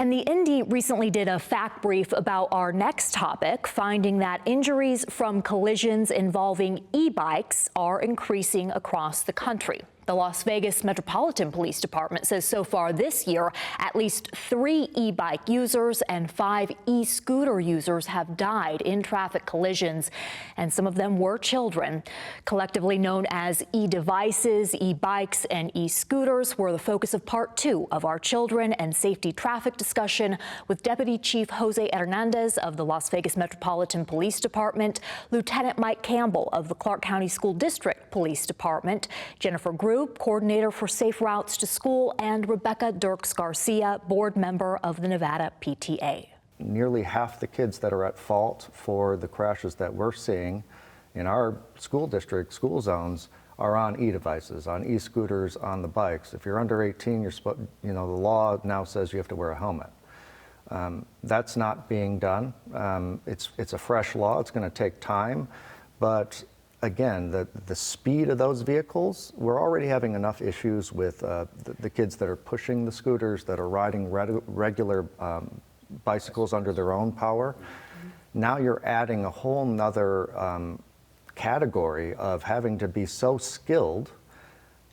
And the Indy recently did a fact brief about our next topic, finding that injuries from collisions involving e-bikes are increasing across the country. The Las Vegas Metropolitan Police Department says so far this year, at least 3 e-bike users and 5 e-scooter users have died in traffic collisions, and some of them were children. Collectively known as e-devices, e-bikes, and e-scooters were the focus of part 2 of our children and safety traffic discussion with Deputy Chief Jose Hernandez of the Las Vegas Metropolitan Police Department, Lieutenant Mike Campbell of the Clark County School District Police Department, Jennifer Group, Coordinator for Safe Routes to School, and Rebecca Dirks Garcia, board member of the Nevada PTA. Nearly half the kids that are at fault for the crashes that we're seeing in our school district, school zones, are on e-devices, on e-scooters, on the bikes. If you're under 18, the law now says you have to wear a helmet. That's not being done. It's a fresh law. It's going to take time, but again, the speed of those vehicles, we're already having enough issues with the kids that are pushing the scooters, that are riding regular bicycles under their own power. Now you're adding a whole nother category of having to be so skilled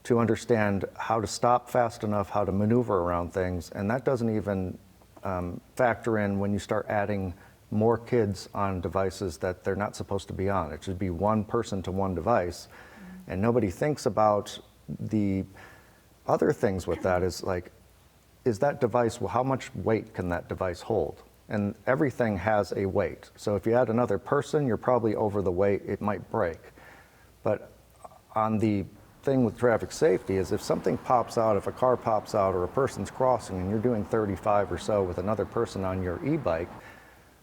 to understand how to stop fast enough, how to maneuver around things, and that doesn't even factor in when you start adding more kids on devices that they're not supposed to be on. It should be one person to one device, and nobody thinks about the other things with that. Is like, is that device, well, how much weight can that device hold? And everything has a weight. So if you add another person, you're probably over the weight, it might break. But on the thing with traffic safety is if something pops out, if a car pops out or a person's crossing and you're doing 35 or so with another person on your e-bike,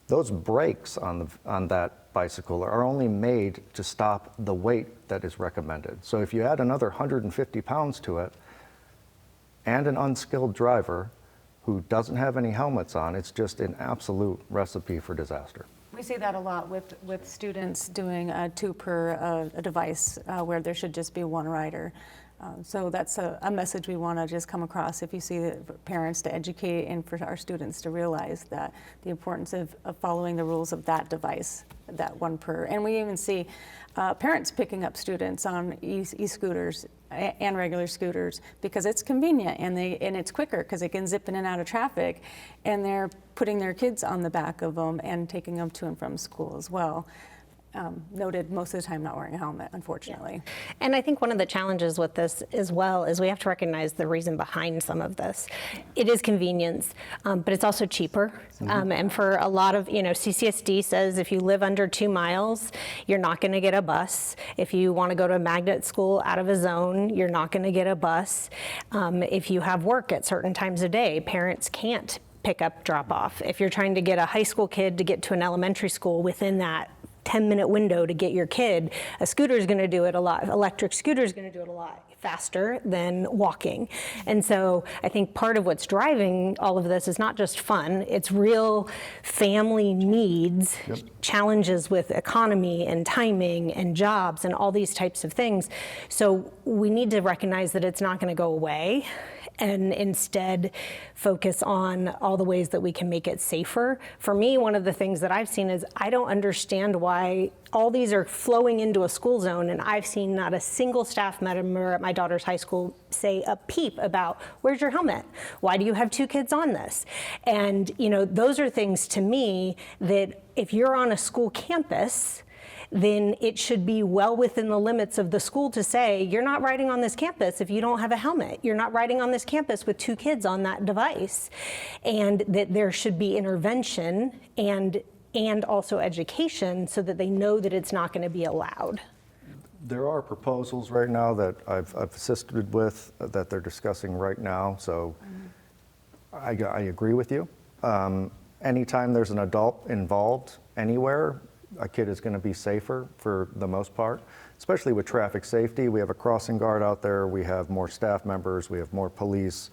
those brakes on that bicycle are only made to stop the weight that is recommended. So if you add another 150 pounds to it and an unskilled driver who doesn't have any helmets on, it's just an absolute recipe for disaster. We see that a lot with students doing 2 per device where there should just be one rider. So that's a message we want to just come across if you see the parents to educate and for our students to realize that the importance of following the rules of that device, that 1 per. And we even see parents picking up students on e-scooters and regular scooters because it's convenient and it's quicker because they can zip in and out of traffic, and they're putting their kids on the back of them and taking them to and from school as well. Noted most of the time not wearing a helmet, unfortunately. Yeah. And I think one of the challenges with this as well is we have to recognize the reason behind some of this. It is convenience, but it's also cheaper. And for a lot of, CCSD says if you live under 2 miles, you're not going to get a bus. If you want to go to a magnet school out of a zone, you're not going to get a bus. If you have work at certain times of day, parents can't pick up, drop off. If you're trying to get a high school kid to get to an elementary school within that 10-minute window to get your kid, a scooter is going to do it a lot. Electric scooter is going to do it a lot faster than walking. And so I think part of what's driving all of this is not just fun, it's real family needs, challenges with economy and timing and jobs and all these types of things. So we need to recognize that it's not going to go away, and instead focus on all the ways that we can make it safer. For me, one of the things that I've seen is I don't understand why all these are flowing into a school zone, and I've seen not a single staff member at my daughter's high school say a peep about, where's your helmet? Why do you have 2 kids on this? And those are things to me that if you're on a school campus, then it should be well within the limits of the school to say, you're not riding on this campus if you don't have a helmet. You're not riding on this campus with 2 kids on that device. And that there should be intervention and also education so that they know that it's not going to be allowed. There are proposals right now that I've assisted with that they're discussing right now, so I agree with you. Anytime there's an adult involved anywhere, a kid is going to be safer for the most part, especially with traffic safety. We have a crossing guard out there, we have more staff members, we have more police,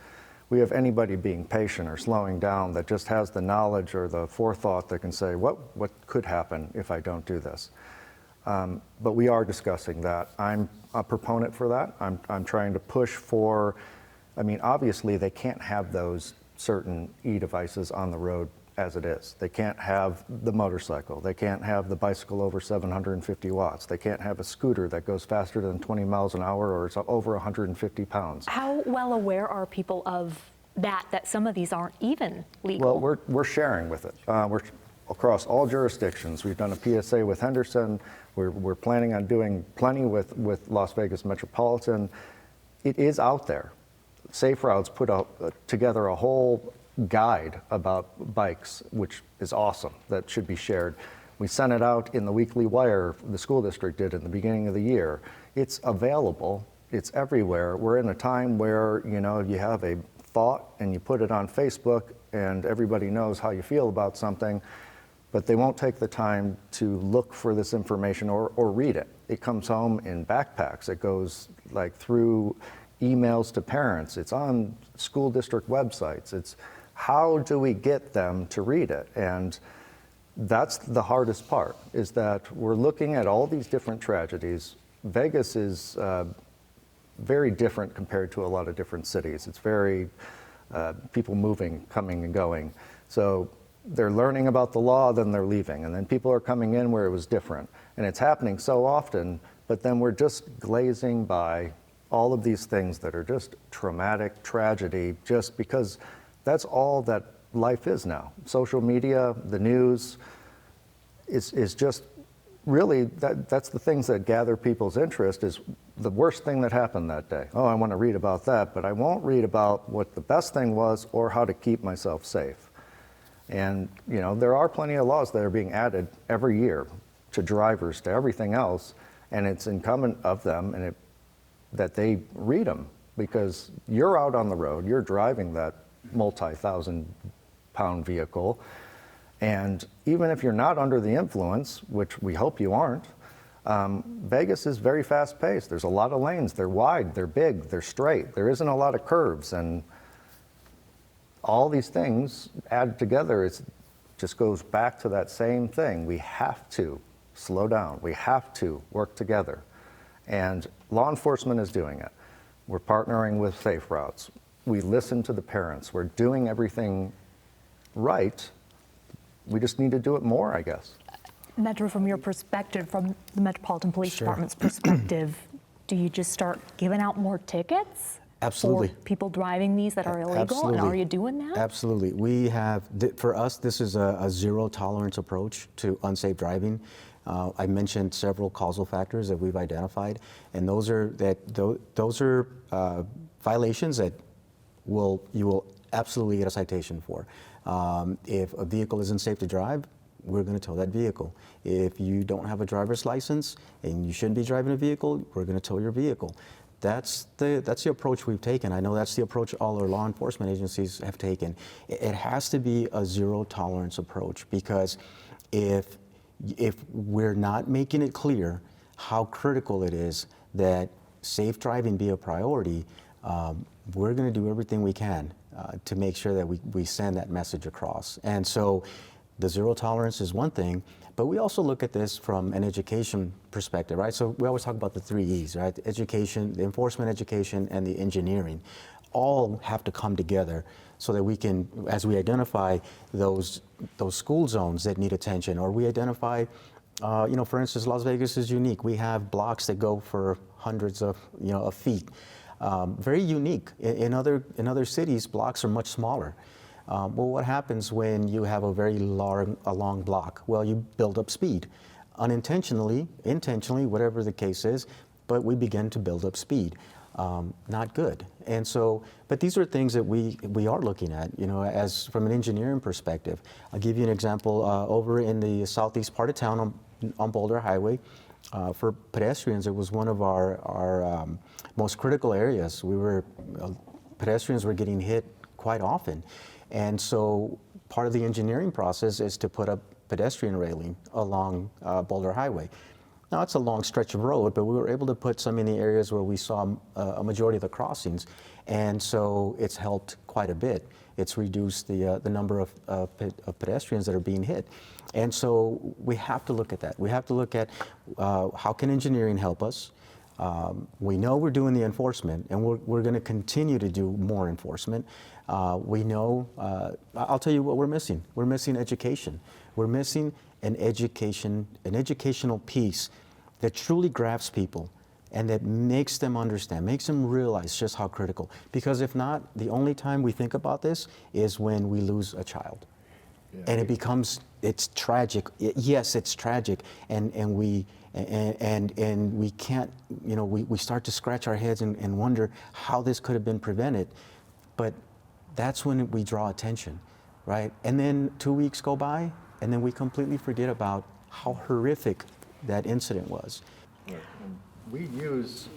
we have anybody being patient or slowing down that just has the knowledge or the forethought that can say, what could happen if I don't do this? But we are discussing that. I'm a proponent for that. I'm trying to push for, obviously they can't have those certain e-devices on the road as it is. They can't have the motorcycle. They can't have the bicycle over 750 watts. They can't have a scooter that goes faster than 20 miles an hour or is over 150 pounds. How well aware are people of that some of these aren't even legal? Well, we're sharing with it. We're across all jurisdictions. We've done a PSA with Henderson. We're planning on doing plenty with Las Vegas Metropolitan. It is out there. Safe Routes put together a whole guide about bikes, which is awesome. That should be shared. We sent it out in the Weekly Wire, the school district did in the beginning of the year. It's available. It's everywhere. We're in a time where, you know, you have a thought and you put it on Facebook and everybody knows how you feel about something, but they won't take the time to look for this information or read it. It comes home in backpacks. It goes like through emails to parents. It's on school district websites. It's how do we get them to read it? And that's the hardest part, is that we're looking at all these different tragedies. Vegas is very different compared to a lot of different cities. It's very people moving, coming and going. So they're learning about the law, then they're leaving. And then people are coming in where it was different. And it's happening so often, but then we're just glazing by all of these things that are just traumatic, tragedy, just because that's all that life is now. Social media, the news, is just really, that's the things that gather people's interest, is the worst thing that happened that day. Oh, I want to read about that, but I won't read about what the best thing was or how to keep myself safe. And, you know, there are plenty of laws that are being added every year to drivers, to everything else, and it's incumbent of them that they read them, because you're out on the road, you're driving that multi-thousand-pound vehicle, and even if you're not under the influence, which we hope you aren't, Vegas is very fast-paced. There's a lot of lanes. They're wide, they're big, they're straight. There isn't a lot of curves, and all these things added together, it just goes back to that same thing. We have to slow down. We have to work together. And law enforcement is doing it. We're partnering with Safe Routes. We listen to the parents. We're doing everything right. We just need to do it more, I guess. Metro, from your perspective, from the Metropolitan Police Department's perspective, do you just start giving out more tickets? Absolutely. For people driving these that are illegal? Absolutely. And are you doing that? Absolutely. We have, for us, this is a zero tolerance approach to unsafe driving. I mentioned several causal factors that we've identified, and those are violations that you will absolutely get a citation for. If a vehicle isn't safe to drive, we're going to tow that vehicle. If you don't have a driver's license and you shouldn't be driving a vehicle, we're going to tow your vehicle. That's the approach we've taken. I know that's the approach all our law enforcement agencies have taken. It has to be a zero tolerance approach, because if we're not making it clear how critical it is that safe driving be a priority, we're going to do everything we can to make sure that we send that message across. And so the zero tolerance is one thing, but we also look at this from an education perspective, right? So we always talk about the 3 E's, right? The education, the enforcement education, and the engineering. All have to come together so that we can, as we identify those school zones that need attention, or we identify, for instance, Las Vegas is unique. We have blocks that go for hundreds of feet. Very unique. In other cities, blocks are much smaller. Well, what happens when you have a very long block? Well, you build up speed. Unintentionally, intentionally, whatever the case is, but we begin to build up speed. Not good. And so, but these are things that we are looking at, as from an engineering perspective. I'll give you an example. Over in the southeast part of town on Boulder Highway, for pedestrians, it was one of our most critical areas. Pedestrians were getting hit quite often. And so part of the engineering process is to put up pedestrian railing along Boulder Highway. Now, it's a long stretch of road, but we were able to put some in the areas where we saw a majority of the crossings. And so it's helped quite a bit. It's reduced the number of pedestrians that are being hit. And so we have to look at that. We have to look at how can engineering help us? We know we're doing the enforcement, and we're going to continue to do more enforcement. We know, I'll tell you what we're missing. We're missing education. We're missing an educational piece that truly grabs people and that makes them understand, makes them realize just how critical. Because if not, the only time we think about this is when we lose a child. And it becomes, it's tragic. Yes, it's tragic. And we can't, we start to scratch our heads and wonder how this could have been prevented. But that's when we draw attention, right? And then 2 weeks go by, and then we completely forget about how horrific that incident was. We use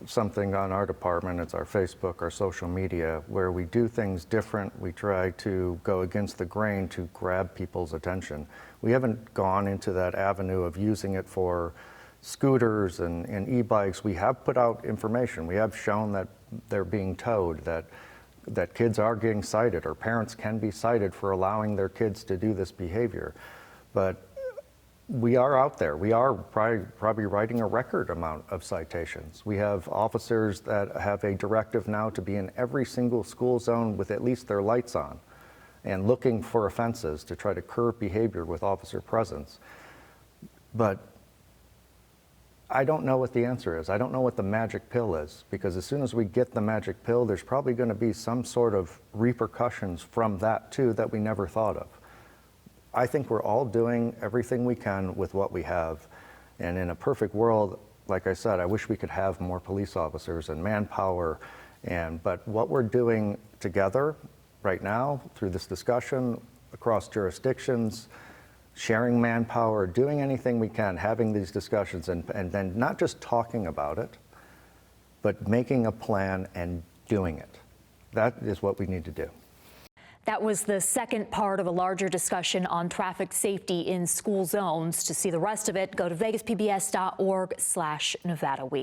something on our department, it's our Facebook, our social media, where we do things different. We try to go against the grain to grab people's attention. We haven't gone into that avenue of using it for scooters and e-bikes. We have put out information. We have shown that they're being towed, that kids are getting cited, or parents can be cited for allowing their kids to do this behavior. But we are out there. We are probably writing a record amount of citations. We have officers that have a directive now to be in every single school zone with at least their lights on and looking for offenses to try to curb behavior with officer presence. But I don't know what the answer is. I don't know what the magic pill is, because as soon as we get the magic pill, there's probably going to be some sort of repercussions from that too that we never thought of. I think we're all doing everything we can with what we have. And in a perfect world, like I said, I wish we could have more police officers and manpower. But what we're doing together right now through this discussion across jurisdictions, sharing manpower, doing anything we can, having these discussions, and then not just talking about it, but making a plan and doing it. That is what we need to do. That was the second part of a larger discussion on traffic safety in school zones. To see the rest of it, go to vegaspbs.org/Nevada Week.